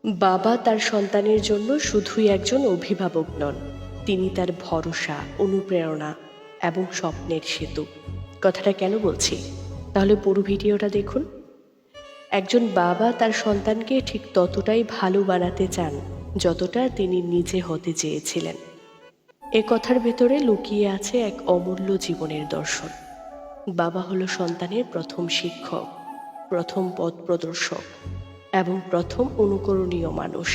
বাবা তার সন্তানের জন্য শুধুই একজন অভিভাবক নন, তিনি তার ভরসা, অনুপ্রেরণা এবং স্বপ্নের সেতু। কথাটা কেন বলছি? তাহলে পুরো ভিডিওটা দেখুন। একজন বাবা তার সন্তানকে ঠিক ততটাই ভালো বানাতে চান যতটা তিনি নিজে হতে চেয়েছিলেন। এ কথার ভেতরে লুকিয়ে আছে এক অমূল্য জীবনের দর্শন। বাবা হলো সন্তানের প্রথম শিক্ষক, প্রথম পথ প্রদর্শক এবং প্রথম অনুকরণীয় মানুষ।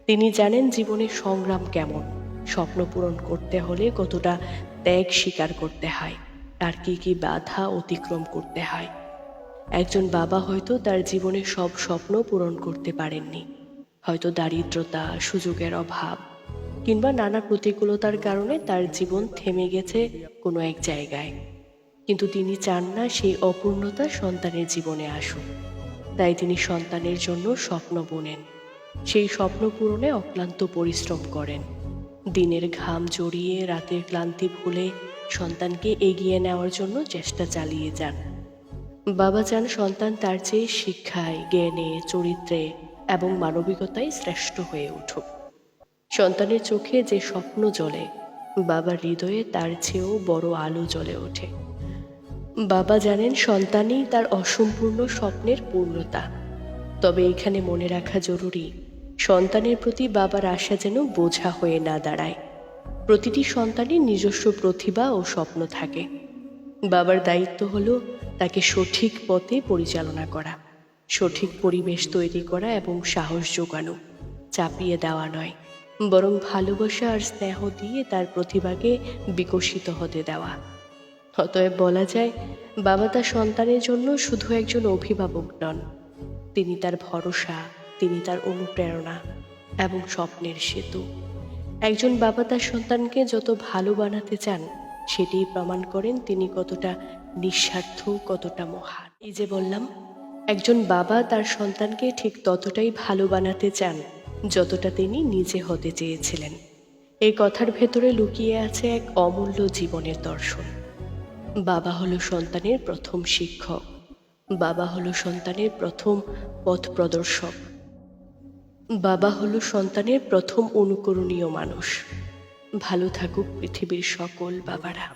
তিনি জানেন জীবনের সংগ্রাম কেমন, স্বপ্ন পূরণ করতে হলে কতটা ত্যাগ স্বীকার করতে হয়, আর কি কি বাধা অতিক্রম করতে হয়। একজন বাবা হয়তো তার জীবনের সব স্বপ্ন পূরণ করতে পারেননি, হয়তো দারিদ্রতা, সুযোগের অভাব কিংবা নানা প্রতিকূলতার কারণে তার জীবন থেমে গেছে কোনো এক জায়গায়। কিন্তু তিনি চান না সেই অপূর্ণতা সন্তানের জীবনে আসুক। তাই তিনি সন্তানের জন্য স্বপ্ন বোনেন, সেই স্বপ্ন পূরণে অক্লান্ত পরিশ্রম করেন। দিনের ঘাম জড়িয়ে রাতের ক্লান্তি ভুলে সন্তানকে এগিয়ে নেওয়ার জন্য চেষ্টা চালিয়ে যান। বাবা চান সন্তান তার চেয়ে শিক্ষায়, জ্ঞানে, চরিত্রে এবং মানবিকতায় শ্রেষ্ঠ হয়ে উঠুক। সন্তানের চোখে যে স্বপ্ন জ্বলে, বাবার হৃদয়ে তার চেয়েও বড় আলো জ্বলে ওঠে। বাবা জানেন সন্তানই তার অসম্পূর্ণ স্বপ্নের পূর্ণতা। তবে এখানে মনে রাখা জরুরি, সন্তানের প্রতি বাবার আশা যেন বোঝা হয়ে না দাঁড়ায়। প্রতিটি সন্তানের নিজস্ব প্রতিভা ও স্বপ্ন থাকে। বাবার দায়িত্ব হলো তাকে সঠিক পথে পরিচালনা করা, সঠিক পরিবেশ তৈরি করা এবং সাহস জোগানো, চাপিয়ে দেওয়া নয়, বরং ভালোবাসা আর স্নেহ দিয়ে তার প্রতিভাকে বিকশিত হতে দেওয়া। অতএব বলা যায়, বাবা তার সন্তানের জন্য শুধু একজন অভিভাবক নন, তিনি তার ভরসা, তিনি তার অনুপ্রেরণা এবং স্বপ্নের সেতু। একজন বাবা তার সন্তানকে যত ভালো বানাতে চান, সেটিই প্রমাণ করেন তিনি কতটা নিঃস্বার্থ, কতটা মহান। এই যে বললাম, একজন বাবা তার সন্তানকে ঠিক ততটাই ভালো বানাতে চান যতটা তিনি নিজে হতে চেয়েছিলেন। এই কথার ভেতরে লুকিয়ে আছে এক অমূল্য জীবনের দর্শন। বাবা হলো সন্তানের প্রথম শিক্ষক, বাবা হলো সন্তানের প্রথম পথ প্রদর্শক, বাবা হলো সন্তানের প্রথম অনুকরণীয় মানুষ। ভালো থাকুক পৃথিবীর সকল বাবারা।